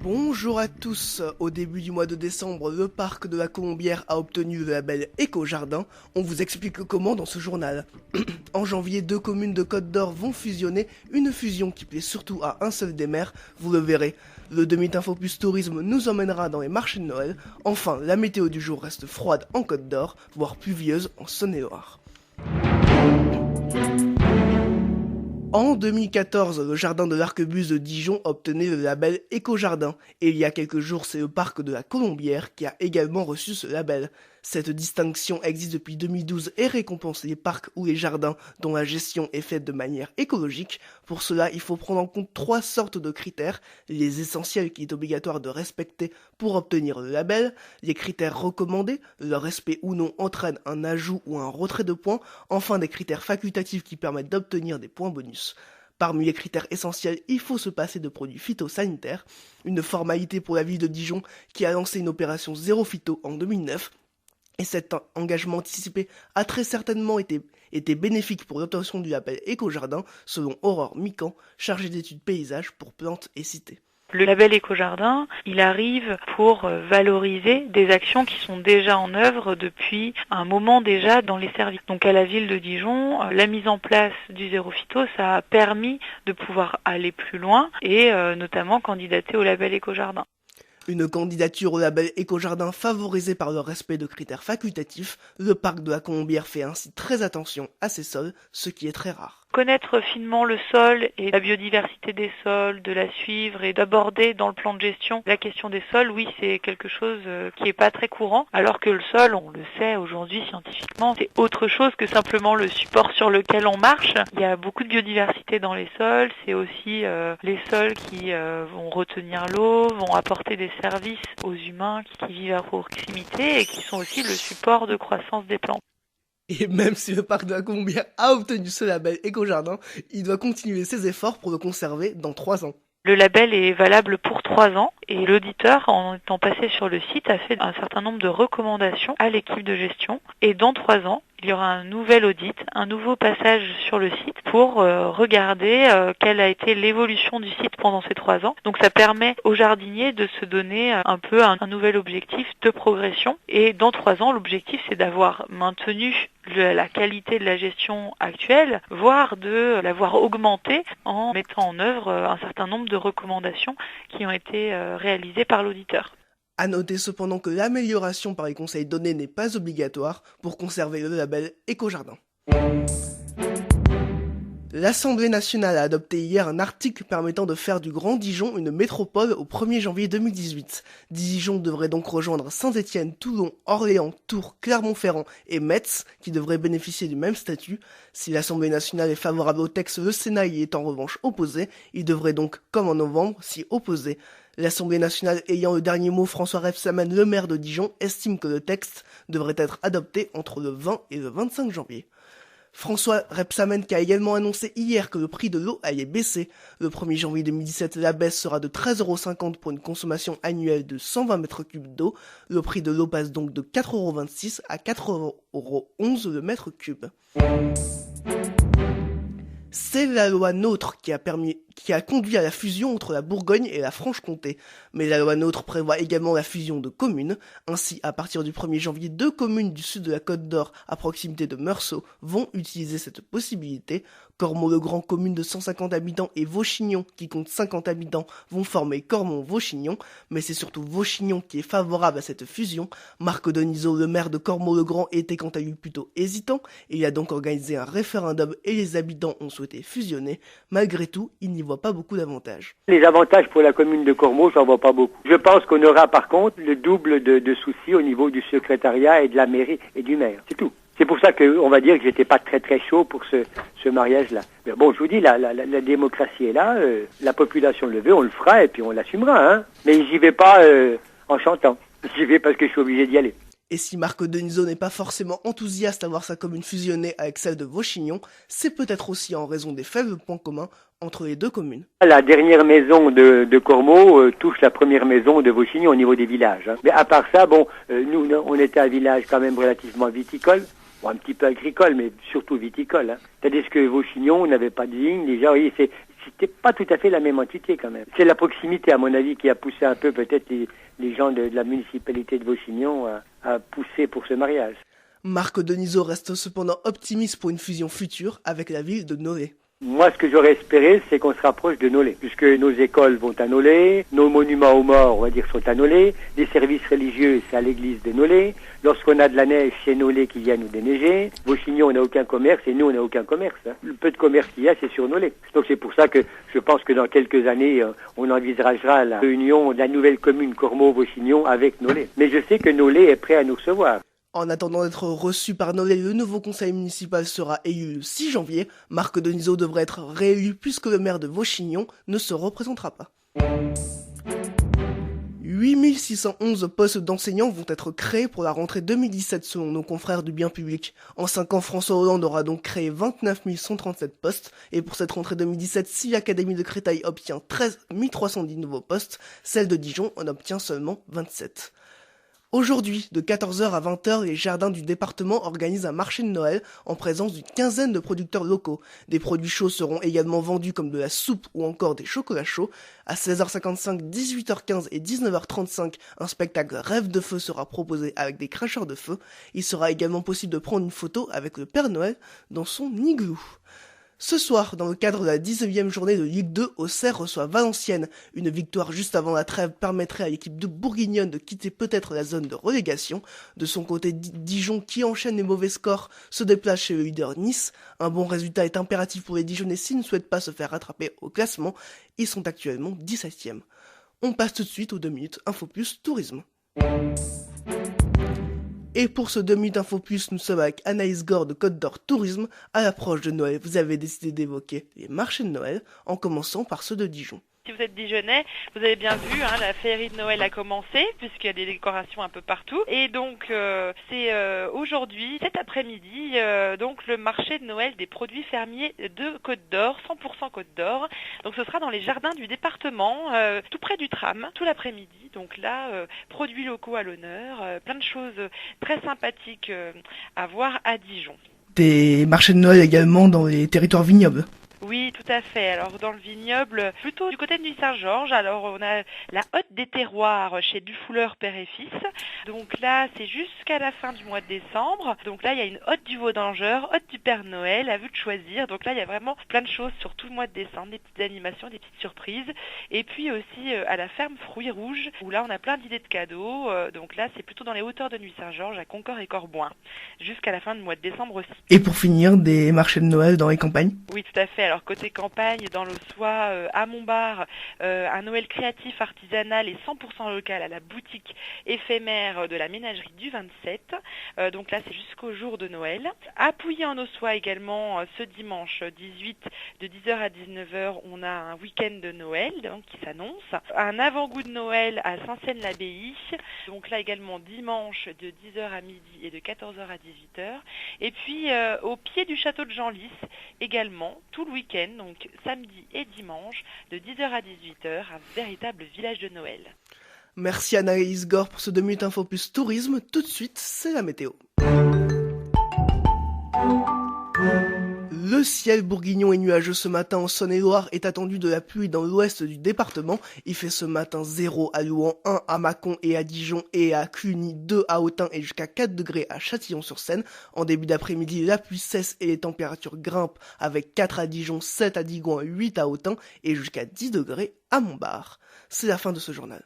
Bonjour à tous, au début du mois de décembre, le parc de la Colombière a obtenu le label Éco-Jardin. On vous explique comment dans ce journal. En janvier, 2 communes de Côte d'Or vont fusionner, une fusion qui plaît surtout à un seul des maires, vous le verrez. Le demi-infopus tourisme nous emmènera dans les marchés de Noël. Enfin, la météo du jour reste froide en Côte d'Or, voire pluvieuse en Saône-et-Loire. En 2014, le jardin de l'Arquebuse de Dijon obtenait le label Éco-Jardin, et il y a quelques jours, c'est le parc de la Colombière qui a également reçu ce label. Cette distinction existe depuis 2012 et récompense les parcs ou les jardins dont la gestion est faite de manière écologique. Pour cela, il faut prendre en compte 3 sortes de critères: les essentiels qu'il est obligatoire de respecter pour obtenir le label, les critères recommandés, leur respect ou non entraîne un ajout ou un retrait de points, enfin des critères facultatifs qui permettent d'obtenir des points bonus. Parmi les critères essentiels, il faut se passer de produits phytosanitaires, une formalité pour la ville de Dijon qui a lancé une opération zéro phyto en 2009. Et cet engagement anticipé a très certainement été bénéfique pour l'obtention du label Éco-Jardin, selon Aurore Mican, chargée d'études paysages pour plantes et cités. Le label Éco-Jardin, il arrive pour valoriser des actions qui sont déjà en œuvre depuis un moment déjà dans les services. Donc à la ville de Dijon, la mise en place du zéro phyto, ça a permis de pouvoir aller plus loin et notamment candidater au label Éco-Jardin. Une candidature au label Éco-Jardin favorisée par le respect de critères facultatifs, le parc de la Colombière fait ainsi très attention à ses sols, ce qui est très rare. Connaître finement le sol et la biodiversité des sols, de la suivre et d'aborder dans le plan de gestion la question des sols, oui, c'est quelque chose qui n'est pas très courant, alors que le sol, on le sait aujourd'hui scientifiquement, c'est autre chose que simplement le support sur lequel on marche. Il y a beaucoup de biodiversité dans les sols, c'est aussi les sols qui vont retenir l'eau, vont apporter des services aux humains qui vivent à proximité et qui sont aussi le support de croissance des plantes. Et même si le parc de la Colombière a obtenu ce label Éco-Jardin, il doit continuer ses efforts pour le conserver dans 3 ans. Le label est valable pour 3 ans et l'auditeur, en étant passé sur le site, a fait un certain nombre de recommandations à l'équipe de gestion. Et dans 3 ans, il y aura un nouvel audit, un nouveau passage sur le site pour regarder quelle a été l'évolution du site pendant ces 3 ans. Donc ça permet aux jardiniers de se donner un peu un nouvel objectif de progression. Et dans 3 ans, l'objectif c'est d'avoir maintenu la qualité de la gestion actuelle, voire de l'avoir augmentée en mettant en œuvre un certain nombre de recommandations qui ont été réalisées par l'auditeur. À noter cependant que l'amélioration par les conseils donnés n'est pas obligatoire pour conserver le label Éco-Jardin. L'Assemblée nationale a adopté hier un article permettant de faire du Grand Dijon une métropole au 1er janvier 2018. Dijon devrait donc rejoindre Saint-Étienne, Toulon, Orléans, Tours, Clermont-Ferrand et Metz, qui devraient bénéficier du même statut. Si l'Assemblée nationale est favorable au texte, le Sénat y est en revanche opposé. Il devrait donc, comme en novembre, s'y opposer. L'Assemblée nationale ayant le dernier mot, François Rebsamen, le maire de Dijon, estime que le texte devrait être adopté entre le 20 et le 25 janvier. François Rebsamen qui a également annoncé hier que le prix de l'eau allait baisser. Le 1er janvier 2017, la baisse sera de 13,50 € pour une consommation annuelle de 120 mètres cubes d'eau. Le prix de l'eau passe donc de 4,26 € à 4,11 € le mètre cube. C'est la loi NOTRe qui a conduit à la fusion entre la Bourgogne et la Franche-Comté. Mais la loi NOTRe prévoit également la fusion de communes. Ainsi, à partir du 1er janvier, 2 communes du sud de la Côte d'Or, à proximité de Meursault, vont utiliser cette possibilité. Cormont-le-Grand, commune de 150 habitants, et Vauchignon, qui compte 50 habitants, vont former Cormont-Vauchignon. Mais c'est surtout Vauchignon qui est favorable à cette fusion. Marc Denisot, le maire de Cormont-le-Grand, était quant à lui plutôt hésitant. Il a donc organisé un référendum et les habitants ont souhaité fusionner. Malgré tout, il n'y voit pas beaucoup d'avantages. Les avantages pour la commune de Cormont, j'en vois pas beaucoup. Je pense qu'on aura par contre le double de soucis au niveau du secrétariat et de la mairie et du maire. C'est tout. C'est pour ça qu'on va dire que j'étais pas très très chaud pour ce mariage-là. Mais bon, je vous dis, la démocratie est là, la population le veut, on le fera et puis on l'assumera. Hein. Mais j'y vais pas en chantant. J'y vais parce que je suis obligé d'y aller. Et si Marc Denisot n'est pas forcément enthousiaste à voir sa commune fusionnée avec celle de Vauchignon, c'est peut-être aussi en raison des faibles points communs entre les 2 communes. La dernière maison de Cormont touche la première maison de Vauchignon au niveau des villages. Hein. Mais à part ça, bon, nous, on était un village quand même relativement viticole. Bon, un petit peu agricole, mais surtout viticole. Hein. C'est-à-dire que Vauchignon n'avait pas de vigne. Déjà, oui, c'était pas tout à fait la même entité quand même. C'est la proximité, à mon avis, qui a poussé un peu peut-être les gens de la municipalité de Vauchignon à pousser pour ce mariage. Marc Denisot reste cependant optimiste pour une fusion future avec la ville de Nolay. Moi, ce que j'aurais espéré, c'est qu'on se rapproche de Nolay, puisque nos écoles vont à Nolay, nos monuments aux morts, on va dire, sont à Nolay, les services religieux, c'est à l'église de Nolay. Lorsqu'on a de la neige, c'est Nolay qui vient nous déneiger. Vauchignon, on n'a aucun commerce, et nous, on n'a aucun commerce. Le peu de commerce qu'il y a, c'est sur Nolay. Donc c'est pour ça que je pense que dans quelques années, on envisagera la réunion de la nouvelle commune Cormeaux-Vauchignon avec Nolay. Mais je sais que Nolay est prêt à nous recevoir. En attendant d'être reçu par Nolay, le nouveau conseil municipal sera élu le 6 janvier. Marc Denisot devrait être réélu puisque le maire de Vauchignon ne se représentera pas. 8611 postes d'enseignants vont être créés pour la rentrée 2017 selon nos confrères du bien public. En 5 ans, François Hollande aura donc créé 29 137 postes. Et pour cette rentrée 2017, si l'Académie de Créteil obtient 13 310 nouveaux postes, celle de Dijon en obtient seulement 27. Aujourd'hui, de 14h à 20h, les jardins du département organisent un marché de Noël en présence d'une quinzaine de producteurs locaux. Des produits chauds seront également vendus comme de la soupe ou encore des chocolats chauds. À 16h55, 18h15 et 19h35, un spectacle Rêve de feu sera proposé avec des cracheurs de feu. Il sera également possible de prendre une photo avec le Père Noël dans son igloo. Ce soir, dans le cadre de la 19e journée de Ligue 2, Auxerre reçoit Valenciennes. Une victoire juste avant la trêve permettrait à l'équipe de bourguignonne de quitter peut-être la zone de relégation. De son côté, Dijon, qui enchaîne les mauvais scores, se déplace chez le leader Nice. Un bon résultat est impératif pour les Dijonnais s'ils ne souhaitent pas se faire rattraper au classement. Ils sont actuellement 17e. On passe tout de suite aux 2 minutes Info Plus Tourisme. Et pour ce 2 minutes Info Plus, nous sommes avec Anaïs Gore de Côte d'Or Tourisme. À l'approche de Noël, vous avez décidé d'évoquer les marchés de Noël, en commençant par ceux de Dijon. Si vous êtes Dijonnais, vous avez bien vu, la féerie de Noël a commencé, puisqu'il y a des décorations un peu partout. Et donc, c'est aujourd'hui, cet après-midi, donc le marché de Noël des produits fermiers de Côte d'Or, 100% Côte d'Or. Donc ce sera dans les jardins du département, tout près du tram, tout l'après-midi. Donc là, produits locaux à l'honneur, plein de choses très sympathiques à voir à Dijon. Des marchés de Noël également dans les territoires vignobles. Oui, tout à fait. Alors dans le vignoble, plutôt du côté de Nuit-Saint-Georges, alors on a la Hotte des Terroirs chez Dufouleur Père et Fils. Donc là, c'est jusqu'à la fin du mois de décembre. Donc là, il y a une Hotte du Vaudangeur, Hotte du Père Noël, à vous de choisir. Donc là, il y a vraiment plein de choses sur tout le mois de décembre, des petites animations, des petites surprises. Et puis aussi à la ferme Fruits Rouges, où là, on a plein d'idées de cadeaux. Donc là, c'est plutôt dans les hauteurs de Nuit-Saint-Georges, à Concors et Corboin, jusqu'à la fin du mois de décembre aussi. Et pour finir, des marchés de Noël dans les campagnes. Oui, tout à fait. Alors côté campagne, dans l'Aussois, à Montbard, un Noël créatif, artisanal et 100% local à la boutique éphémère de la ménagerie du 27. Donc là, c'est jusqu'au jour de Noël. À Pouilly en Aussois également, ce dimanche 18, de 10h à 19h, on a un week-end de Noël donc, qui s'annonce. Un avant-goût de Noël à Saint-Saëns-l'Abbaye. Donc là également dimanche de 10h à midi et de 14h à 18h. Et puis au pied du château de Genlis également, tout le week-end, donc samedi et dimanche, de 10h à 18h, un véritable village de Noël. Merci Anaïs Gore pour ce 2 minutes Info Plus Tourisme. Tout de suite, c'est la météo. Le ciel bourguignon et nuageux ce matin en Saône-et-Loire est attendu de la pluie dans l'ouest du département. Il fait ce matin 0 à Louhans, 1 à Mâcon et à Dijon et à Cluny, 2 à Autun et jusqu'à 4 degrés à Châtillon-sur-Seine. En début d'après-midi, la pluie cesse et les températures grimpent avec 4 à Dijon, 7 à Digoin, 8 à Autun et jusqu'à 10 degrés à Montbard. C'est la fin de ce journal.